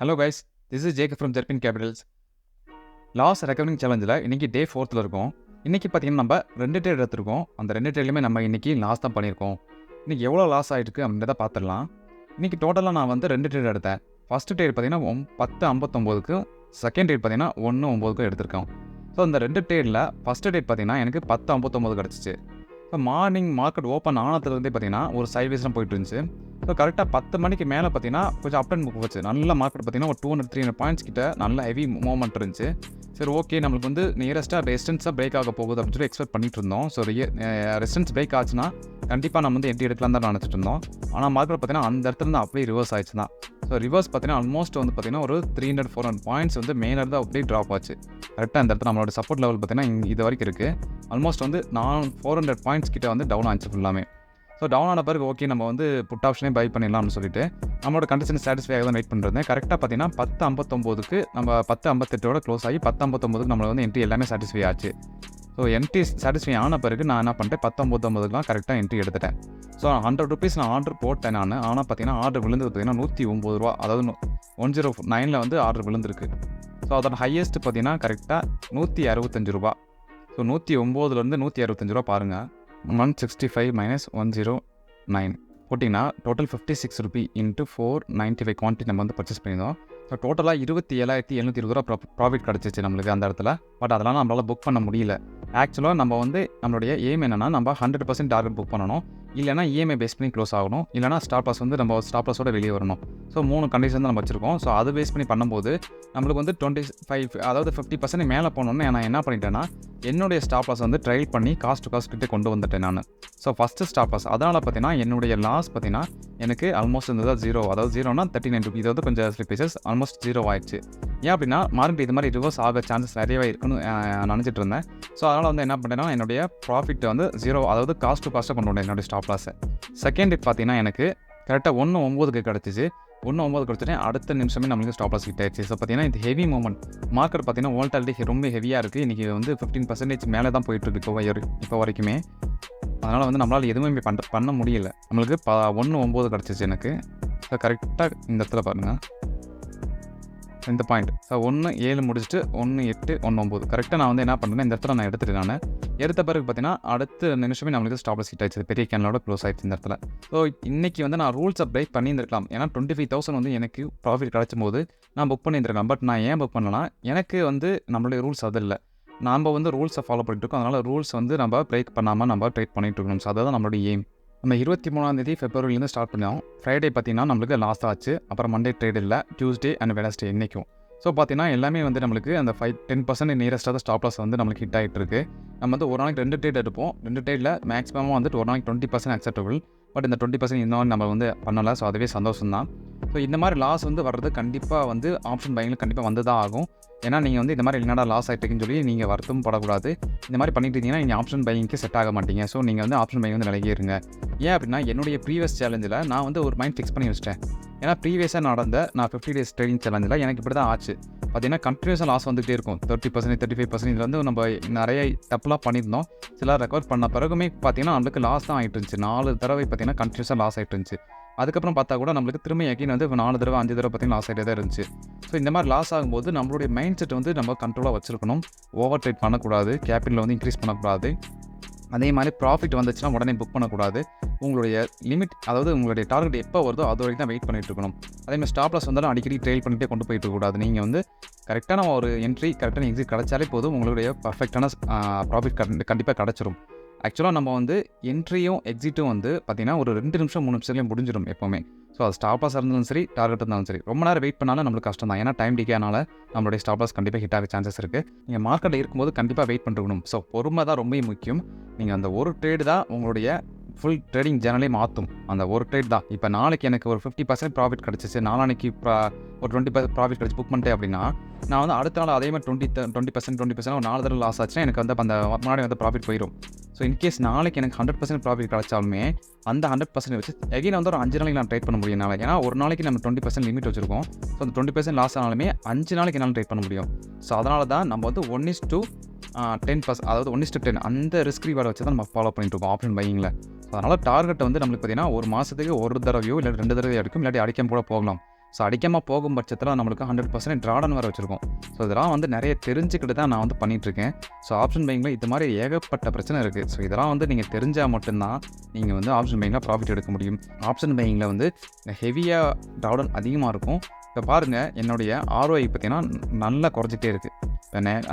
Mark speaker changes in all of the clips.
Speaker 1: Hello guys, this is Jacob from Gerpin Capitals. Loss recovering சேலஞ்சில் இன்றைக்கி day 4th இருக்கும். இன்றைக்கி பார்த்திங்கன்னா நம்ம 2 ட்ரேட் எடுத்துருக்கோம். அந்த 2 ட்ரேட்லையுமே நம்ம இன்றைக்கி லாஸ் தான் பண்ணியிருக்கோம். இன்றைக்கி எவ்வளோ லாஸ் ஆகிருக்கு அப்படின்றத பார்த்துடலாம். இன்றைக்கி டோட்டலாக நான் வந்து 2 ட்ரேட் எடுத்தேன். ஃபஸ்ட்டு ட்ரேட் பார்த்திங்கன்னா 10.59க்கு, செகண்ட் ட்ரேட் பார்த்திங்கன்னா 1.9க்கு எடுத்திருக்கோம். ஸோ அந்த 2 ட்ரேடில் ஃபஸ்ட்டு ட்ரேட் பார்த்திங்கன்னா எனக்கு 10.59 கிடச்சிச்சு. இப்போ மார்னிங் மார்க்கெட் ஓப்பன் ஆனதுலேருந்தே பார்த்திங்கன்னா ஒரு சைட்வேஸ்லாம் போயிட்டு இருந்துச்சு. ஸோ கரெக்டாக 10 மணிக்கு மேலே பார்த்தீங்கன்னா கொஞ்சம் அப் அண்ட் புக் போச்சு. நல்ல மார்க்கெட் பார்த்தீங்கன்னா ஒரு 200-300 பாயிண்ட்ஸ் கிட்ட நல்ல ஹெவி மூவ்மெண்ட் இருந்துச்சு. சரி, ஓகே, நம்மளுக்கு வந்து நியரஸ்ட்டாக ரெசிஸ்டன்ஸாக பிரேக் ஆக போகுது அப்படின்னு சொல்லி எக்ஸ்பெக்ட் பண்ணிட்டு இருந்தோம். ஸோ ரெசிஸ்டன்ஸ் பிரேக் ஆச்சுன்னா கண்டிப்பாக நம்ம வந்து என்ட்ரி எடுக்கலாம் தான் நினச்சிட்டு இருந்தோம். ஆனால் மார்க்கெட் பார்த்தீங்கன்னா அந்த இடத்துல இருந்து அப்படியே ரிவர்ஸ் ஆயிடுச்சு தான். ஸோ ரிவர்ஸ் பார்த்தீங்கன்னா ஆல்மோஸ்ட் வந்து பார்த்தீங்கன்னா ஒரு 300-400 பாயிண்ட்ஸ் வந்து மேலேருந்து அப்படியே ட்ராப் ஆச்சு. கரெக்டாக அந்த இடத்துல நம்மளோட சப்போர்ட் லெவல் பார்த்தீங்கன்னா இது வரைக்கும் இருக்குது. ஆல்மோஸ்ட் வந்து 400 பாயிண்ட்ஸ் கிட்ட வந்து டவுன் ஆச்சு ஃபுல்லாமே. ஸோ டவுன் ஆன பிறகு ஓகே, நம்ம வந்து புட் ஆப்ஷனே பை பண்ணிடலாம்னு சொல்லிட்டு நம்மளோட கண்டிஷன் சாட்டிஸ்ஃபை ஆக தான் வெயிட் பண்ணிருந்தேன். கரெக்டாக பார்த்தீங்கன்னா 10.59க்கு நம்ம 10.58ஓட க்ளோஸ் ஆகி 10.59க்கு நம்மளை வந்து என்ட்ரி எல்லாமே சாட்டிஸ்ஃபை ஆச்சு. ஸோ என்ட்ரி சாட்டிஸ்ஃபை ஆன பிறகு நான் என்ன பண்ணிட்டேன், 10.59க்குலாம் கரெக்டாக என்ட்ரி எடுத்துட்டேன். ஸோ 100 ருபீஸ் நான் ஆர்டர் போட்டேன் நான். ஆனால் பார்த்தீங்கன்னா ஆர்டர் விழுந்தது பார்த்தீங்கன்னா 109 ரூபா, அதாவது 109ல் வந்து ஆர்டர் விழுந்திருக்கு. ஸோ அதோட ஹையஸ்ட் பார்த்தீங்கன்னா கரெக்டாக 165 ரூபா. ஸோ 109லேருந்து 165 ரூபா பாருங்கள். 165 minus 109 போட்டிங்கன்னா டோட்டல் 56 ரூபி இன்ட்டு 495 குவான்டிட்டி நம்ம வந்து பர்ச்சேஸ் பண்ணியிருந்தோம். ஸோ டோட்டலாக 27,720 ரூபா ப்ராஃபிட் கிடச்சிச்சு நம்மளுக்கு அந்த இடத்துல. பட் அதெல்லாம் நம்மளால் புக் பண்ண முடியல. ஆக்சுவலாக நம்ம வந்து நம்மளுடைய எய்ம் என்னென்னா, நம்ம 100% டார்கெட் புக் பண்ணணும், இல்லைனா இஎம்ஐ பேஸ் பண்ணி க்ளோஸ் ஆகணும், இல்லைனா ஸ்டாப் லாஸ் வந்து நம்ம ஸ்டாப் லாஸோட வெளியே வரணும். ஸோ 3 கண்டிஷன் தான் நம்ம வச்சுருக்கோம். ஸோ அது பேஸ் பண்ணி பண்ணும்போது நம்மளுக்கு வந்து 25 அதாவது 50% மேலே போனோன்னு நான் என்ன பண்ணிட்டேன்னா, என்னுடைய ஸ்டாப் லாஸ் வந்து ட்ரைல் பண்ணி காஸ்ட் கிட்டே கொண்டு வந்துட்டேன் நான். ஸோ ஃபஸ்ட்டு ஸ்டாப் லாஸ் அதனால் பார்த்தீங்கன்னா என்னுடைய லாஸ் பார்த்தீங்கன்னா எனக்கு ஆல்மோஸ்ட் இருந்தது 0, அதாவது 0னா 39 ரூபி. இது வந்து கொஞ்சம் ஸ்லிப்பேசஸ் ஆல்மோஸ்ட் 0 ஆயிடுச்சு. ஏன் அப்படின்னா மார்க்கெட் இது மாதிரி ரிவர்ஸ் ஆக சான்சஸ் நிறையவே இருக்குன்னு நினச்சிட்டு இருந்தேன். ஸோ அதனால் வந்து என்ன பண்ணேன்னா, என்னுடைய ப்ராஃபிட் வந்து 0, அதாவது காஸ்ட்டாக கொண்டு வந்தேன் என்னுடைய ஸ்டாப் லாஸை. செகண்ட் டேட் பார்த்தீங்கன்னா எனக்கு கரெக்டாக 1.9க்கு கிடச்சிச்சு. 1.9 கிடச்சிட்டு அடுத்த நிமிஷமே நம்மளுக்கு ஸ்டாப் லாஸ் கிட்ட ஆயிடுச்சு. ஸோ பார்த்தீங்கன்னா இது ஹெவி மூவ்மெண்ட். மார்க்கெட் பார்த்தீங்கன்னா வோல்டாலிட்டி ரொம்ப ஹெவியாக இருக்குது. இன்றைக்கி வந்து 15% மேலே தான் போயிட்டுருக்கு இப்போ வரைக்குமே. அதனால் வந்து நம்மளால் எதுவுமே பண்ண முடியல. நம்மளுக்கு 1.9 கிடச்சிச்சு எனக்கு. ஸோ கரெக்டாக இந்த இடத்துல பாருங்கள், இந்த பாயிண்ட். ஸோ 1.7 முடிச்சுட்டு 1.8, 1.9 கரெக்டாக நான் வந்து என்ன பண்ணுறேன், இந்த இடத்துல நான் எடுத்துகிட்டு நான் எடுத்த பிறகு பார்த்தீங்கன்னா அடுத்த நிமிஷமே நம்மளுக்கு ஸ்டாப் லாஸ் ஹிட் ஆயிடுச்சு. பெரிய கேனலோட க்ளோஸ் ஆயிடுச்சு இந்த இடத்துல. ஸோ இன்றைக்கி வந்து நான் ரூல்ஸை பிரேக் பண்ணியிருந்திருக்கலாம். ஏன்னா 25,000 வந்து எனக்கு ப்ராஃபிட் கிடச்சும் போது நான் புக் பண்ணியிருந்திருக்கலாம். பட் நான் ஏன் புக் பண்ணலாம், எனக்கு வந்து நம்மளுடைய ரூல்ஸ் அது இல்லை. நம்ம வந்து ரூல்ஸை ஃபாலோ பண்ணிட்டு இருக்கோம். அதனால் ரூல்ஸ் வந்து நம்ம பிரேக் பண்ணாமல் நம்ம ட்ரேட் பண்ணிட்டு இருக்கணும். ஸோ அதுதான் நம்மளுடைய எய்ம். நம்ம 23 ஃபெப்ரவரிலேருந்து ஸ்டார்ட் பண்ணோம். ஃப்ரைடே பார்த்தீங்கன்னா நம்மளுக்கு லாஸ் ஆச்சு. அப்புறம் மண்டே ட்ரேட் இல்லை, டியூஸ்டே அண்ட் வெனஸ்டே இன்றைக்கும். ஸோ பார்த்தீங்கன்னா எல்லாமே வந்து நம்மளுக்கு அந்த 10% நியரஸ்ட்டாக ஸ்டாப் லாஸ் வந்து நம்மளுக்கு ஹிட் ஆகிட்டு இருக்கு. நம்ம வந்து ஒரு நாளைக்கு 2 ட்ரேட் எடுப்போம். 2 ட்ரேட்டில் மேக்ஸிமமாக வந்துட்டு ஒரு நாளைக்கு 20% அக்செப்டபிள். பட் இந்த 20% இன்னும் நம்ம வந்து பண்ணலை. ஸோ அதுவே சந்தோஷம் தான். ஸோ இந்த மாதிரி லாஸ் வந்து வர்றது கண்டிப்பாக வந்து ஆப்ஷன் பையிங்கில் கண்டிப்பாக வந்து தான் ஆகும். ஏன்னா நீங்கள் வந்து இந்த மாதிரி என்னடா லாஸ் ஆகிட்டுக்குன்னு சொல்லி நீங்கள் வருத்தம் படக்கூடாது. இந்த மாதிரி பண்ணிட்டு இருந்தீங்கன்னா நீங்கள் ஆப்ஷன் பையிங்க்கு செட் ஆக மாட்டீங்க. ஸோ நீங்கள் வந்து ஆப்ஷன் பையிங் வந்து விலகிருங்க. ஏன் அப்படின்னா என்னுடைய ப்ரீவியஸ் சேலஞ்சில் நான் வந்து ஒரு மைண்ட் ஃபிக்ஸ் பண்ணி வச்சிட்டேன். ஏன்னா ப்ரீவியஸாக நடந்த நான் 50 days ட்ரேடிங் சேலஞ்சில் எனக்கு இப்படி தான் ஆச்சு. பார்த்தீங்கன்னா கண்டினியூஸாக லாஸ் வந்துகிட்டே இருக்கும். 30%, 35% இதில் வந்து நம்ம நிறைய தப்புலாம் பண்ணியிருந்தோம். சில ரெக்கவர் பண்ண பிறகுமே பார்த்தீங்கன்னா நம்மளுக்கு லாஸ் தான் ஆகிட்டு இருந்துச்சு. 4 தடவை பார்த்தீங்கன்னா கண்டினியூஸாக லாஸ் ஆகிட்டு இருந்துச்சு. அதுக்கப்புறம் பார்த்தா கூட நம்மளுக்கு திரும்ப எகைன் வந்து 4 தடவை 5 தடவை பார்த்தீங்கன்னா லாஸ் ஆகிட்டே தான் இருந்துச்சு. ஸோ இந்த மாதிரி லாஸ் ஆகும்போது நம்மளுடைய மைண்ட் செட் வந்து நம்ம கண்ட்ரோலாக வச்சுருக்கணும். ஓவர் ட்ரேட் பண்ணக்கூடாது, கேபிட்டல் வந்து இன்க்ரீஸ் பண்ணக்கூடாது. அதே மாதிரி ப்ராஃபிட் வந்துச்சுன்னா உடனே புக் பண்ணக்கூடாது. உங்களுடைய லிமிட், அதாவது உங்களுடைய டார்கெட் எப்போ வருதோ அது வரைக்கும் தான் வெயிட் பண்ணிட்டு இருக்கணும். அதேமாதிரி ஸ்டாப் லாஸ் வந்தாலும் அடிக்கடி ட்ரெயில் பண்ணிகிட்டே கொண்டு போயிட்டு இருக்கக்கூடாது. நீங்கள் வந்து கரெக்டான ஒரு என்ட்ரி, கரெக்டான எக்ஸிட் கிடச்சாலே போதும், உங்களுடைய பர்ஃபெக்டான ப்ராஃபிட் கண்டிப்பாக கிடச்சிரும். ஆக்சுவலாக நம்ம வந்து என்ட்ரியும் எக்ஸிட்டும் வந்து பார்த்திங்கன்னா ஒரு 2 நிமிஷம் 3 நிமிஷத்துலேயும் முடிஞ்சிடும் எப்போவுமே. ஸோ அது ஸ்டாப் லாஸ் இருந்தாலும் சரி, டார்கெட் இருந்தாலும் சரி, ரொம்ப நேரம் வெயிட் பண்ணாலும் நம்மளுக்கு கஷ்டம் தான். ஏன்னா டைம் டிகேனால நம்மளுடைய ஸ்டாப் லாஸ் கண்டிப்பாக ஹிட் ஆக சான்சஸ் இருக்குது. நீங்கள் மார்க்கெட்டில் இருக்கும்போது கண்டிப்பாக வெயிட் பண்ணிருக்கணும். ஸோ பொறுமை தான் ரொம்ப முக்கியம். நீங்கள் அந்த ஒரு ட்ரேடு தான் உங்களுடைய ஃபுல் ட்ரேடிங் ஜேர்னலே மாற்றும். அந்த ஒரு ட்ரேட் தான். இப்போ நாளைக்கு எனக்கு ஒரு 50% ப்ராஃபிட் கிடச்சிச்சு, நாளைக்கு ஒரு 20% ப்ராஃபிட் கிடச்சி புக் பண்ணிட்டேன் அப்படின்னா, நான் வந்து அடுத்த நாள் அதே மாதிரி 20% ஒரு 4 தடவை லாஸ் ஆச்சுன்னா எனக்கு வந்து அந்த முன்னாடி வந்து ப்ராஃபிட் போயிடும். ஸோ இன்கேஸ் நாளைக்கு எனக்கு 100% ப்ராஃபிட் கிடச்சாலுமே அந்த 100% வச்சு எகைன் வந்து ஒரு 5 நாளைக்கு நான் ட்ரேட் பண்ண முடியும் நாளைக்கு. ஏன்னா ஒரு நாளைக்கு நம்ம 20% லிமிட் வச்சுருக்கோம். ஸோ அந்த 20% லாஸ் ஆனாலுமே 5 நாளைக்கு என்னால் ட்ரேட் பண்ண முடியும். ஸோ அதனால தான் நம்ம வந்து 1:10%, அதாவது 1:10 அந்த ரிஸ்க் ரிவார்டு வச்சு தான் நம்ம ஃபாலோ பண்ணிட்டு இருக்கோம் ஆப்ஷன் பையிங்கில். அதனால் டார்கெட் வந்து நம்மளுக்கு பார்த்தீங்கன்னா ஒரு மாதத்துக்கு ஒரு தடவையோ இல்லை 2 தடவையோ அடிக்கும், இல்லாட்டி அடிக்காம கூட போகலாம். ஸோ அடிக்காமல் போகும் பட்சத்தில் நம்மளுக்கு 100% ட்ராடன் வர வச்சுருக்கோம். ஸோ இதெல்லாம் வந்து நிறைய தெரிஞ்சுக்கிட்டு தான் நான் வந்து பண்ணிகிட்ருக்கேன். ஸோ ஆப்ஷன் பையிங்கில் இது மாதிரி ஏகப்பட்ட பிரச்சனை இருக்குது. ஸோ இதெல்லாம் வந்து நீங்கள் தெரிஞ்சால் மட்டும்தான் நீங்கள் வந்து ஆப்ஷன் பையிங்கில் ப்ராஃபிட் எடுக்க முடியும். ஆப்ஷன் பையிங்கில் வந்து ஹெவியாக ட்ராடன் அதிகமாக இருக்கும். இப்போ பாருங்கள், என்னுடைய ROI பார்த்தீங்கன்னா நல்லா குறைஞ்சிட்டே இருக்குது.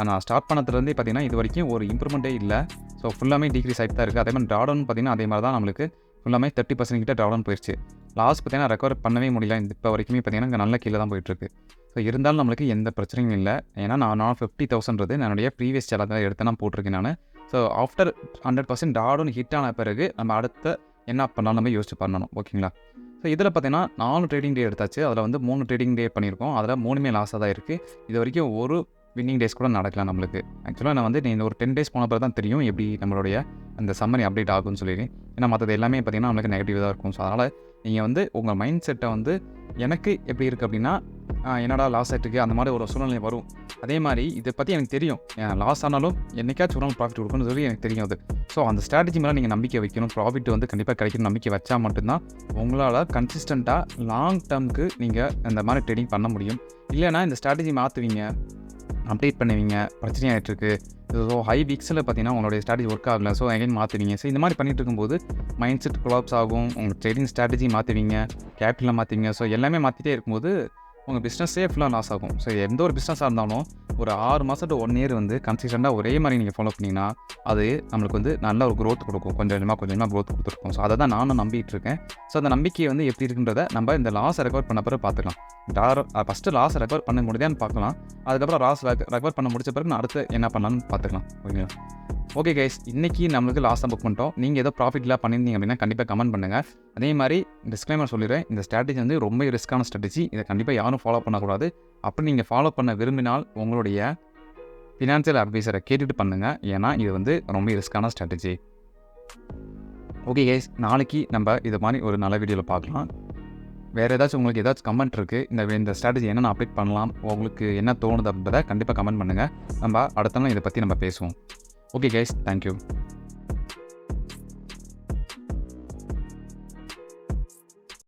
Speaker 1: நான் ஸ்டார்ட் பண்ணதுலேருந்தே பார்த்தீங்கன்னா இது வரைக்கும் ஒரு இம்ப்ரூவ்மெண்ட்டே இல்லை. ஸோ ஃபுல்லாமே டிக்ரீஸ் ஆகிட்டு தான் இருக்குது. அதே மாதிரி ட்ராடன் பார்த்தீங்கன்னா அதே மாதிரி தான் நம்மளுக்கு ஃபுல்லாமே 30% கிட்ட ட்ராடன் போயிடுச்சு. லாஸ் பார்த்தீங்கன்னா ரெக்கவர் பண்ணவே முடியல. இப்போ வரைக்குமே பார்த்தீங்கன்னா இங்கே நல்ல கீழே தான் போயிட்டுருக்கு. ஸோ இருந்தாலும் நம்மளுக்கு எந்த பிரச்சனையும் இல்லை. ஏன்னா நான் 50,000 என்னுடைய ப்ரீவியஸ் சேலத்தில் எடுத்து நான் போட்டிருக்கேன் நான். ஸோ ஆஃப்டர் 100% ட்ராடன் ஹிட் ஆன பிறகு நம்ம அடுத்த என்ன பண்ணாலும் நம்ம யோசிச்சு பண்ணணும். ஓகேங்களா? ஸோ இதில் பார்த்தீங்கன்னா 4 ட்ரேடிங் டே எடுத்தாச்சு. அதில் வந்து 3 ட்ரேடிங் டே பண்ணியிருக்கோம். அதில் 3மே லாஸாக தான் இருக்குது. இது வரைக்கும் ஒரு வின்னிங் டேஸ் கூட நடக்கலாம் நம்மளுக்கு. ஆக்சுவலாக நான் வந்து இந்த ஒரு 10 டேஸ் போன பிறகு தான் தெரியும் எப்படி நம்மளுடைய அந்த சம்மரி அப்டேட் ஆகும்னு சொல்லிட்டு. ஏன்னா மற்றது எல்லாமே பார்த்தீங்கன்னா நம்மளுக்கு நெகட்டிவ் தான் இருக்கும். ஸோ அதனால் நீங்கள் வந்து உங்கள் மைண்ட் செட்டை வந்து எனக்கு எப்படி இருக்குது அப்படின்னா, என்னடா லாஸ் ஆகிட்டுருக்கு அந்த மாதிரி ஒரு சூழ்நிலை வரும். அதே மாதிரி இதை பற்றி எனக்கு தெரியும். லாஸ் ஆனாலும் என்னைக்காச்சும் ஒரு நாள் ப்ராஃபிட் கொடுக்கணும்னு சொல்லி எனக்கு தெரியும் அது. ஸோ அந்த ஸ்ட்ராட்டஜி மேலே நீங்கள் நம்பிக்கை வைக்கணும். ப்ராஃபிட் வந்து கண்டிப்பாக கிடைக்கணும் நம்பிக்கை வச்சா மட்டும்தான் உங்களால் கன்சிஸ்டண்ட்டாக லாங் டேர்முக்கு நீங்கள் இந்த மாதிரி ட்ரேடிங் பண்ண முடியும். இல்லைனா இந்த ஸ்ட்ராட்டஜி மாற்றுவீங்க, அப்டேட் பண்ணுவீங்க, பிரச்சனையாகிட்டுருக்கு. ஸோ ஹை வீக்ஸில் பார்த்தீங்கன்னா உங்களுடைய ஸ்ட்ராட்டஜி ஒர்க் ஆகலை. ஸோ அகைன் மாற்றுவீங்க. ஸோ இந்த மாதிரி பண்ணிகிட்டு இருக்கும்போது மைண்ட் செட் கொலாப்ஸ் ஆகும். உங்கள் ட்ரேடிங் ஸ்ட்ராட்டஜி மாற்றுவீங்க, கேபிட்டலை மாற்றுவீங்க. ஸோ எல்லாமே மாற்றிட்டே இருக்கும்போது உங்கள் பிஸ்னஸே ஃபுல்லாக லாஸ் ஆகும். ஸோ எந்த ஒரு பிஸ்னஸாக இருந்தாலும் ஒரு 6 மாதம் to 1 year வந்து கன்சிஸ்டண்ட்டாக ஒரே மாதிரி நீங்கள் ஃபாலோ பண்ணிங்கன்னா அது நம்மளுக்கு வந்து நல்ல ஒரு க்ரோத் கொடுக்கும். கொஞ்சம் கொஞ்சமாக க்ரோத் கொடுத்துருக்கும். ஸோ அதை தான் நானும் நம்பிட்டு இருக்கேன். ஸோ அந்த நம்பிக்கை வந்து எப்படி இருக்குன்றதை நம்ம இந்த லாஸை ரெக்கவர் பண்ண பிறகு பார்த்துக்கலாம். ஃபஸ்ட்டு லாஸை ரெக்கவர் பண்ண முடியுதான்னு பார்க்கலாம். அதுக்கப்புறம் லாஸ் ரெக்கவர் பண்ண முடிச்ச பிறகு நான் அடுத்து என்ன பண்ணலான்னு பார்த்துக்கலாம். ஓகேங்களா? ஓகே கைஸ், இன்றைக்கி நம்மளுக்கு லாஸ் தான் புக் பண்ணிட்டோம். நீங்கள் ஏதோ ப்ராஃபிட்லாம் பண்ணியிருந்தீங்க அப்படின்னா கண்டிப்பாக கமெண்ட் பண்ணுங்கள். அதே மாதிரி டிஸ்க்ளைமர் சொல்லிடுறேன், இந்த ஸ்ட்ராட்டஜி வந்து ரொம்ப ரிஸ்க்கான ஸ்ட்ராட்டஜி. இதை கண்டிப்பாக யாரும் ஃபாலோ பண்ணக்கூடாது. அப்படி நீங்கள் ஃபாலோ பண்ண விரும்பினால் உங்களுடைய ஃபினான்ஷியல் அட்வைசரை கேட்டுட்டு பண்ணுங்கள். ஏன்னா இது வந்து ரொம்ப ரிஸ்க்கான ஸ்ட்ராட்டஜி. ஓகே கைஸ், நாளைக்கு நம்ம இது மாதிரி ஒரு நல்ல வீடியோவில் பார்க்கலாம். வேறு ஏதாச்சும் உங்களுக்கு ஏதாச்சும் கமெண்ட் இருக்குது, இந்த ஸ்ட்ராட்டஜி என்ன அப்டேட் பண்ணலாம், உங்களுக்கு என்ன தோணுது அப்படின்றத கண்டிப்பாக கமெண்ட் பண்ணுங்கள். நம்ம அடுத்த நாள் இதை பற்றி நம்ம பேசுவோம். Okay guys, thank you.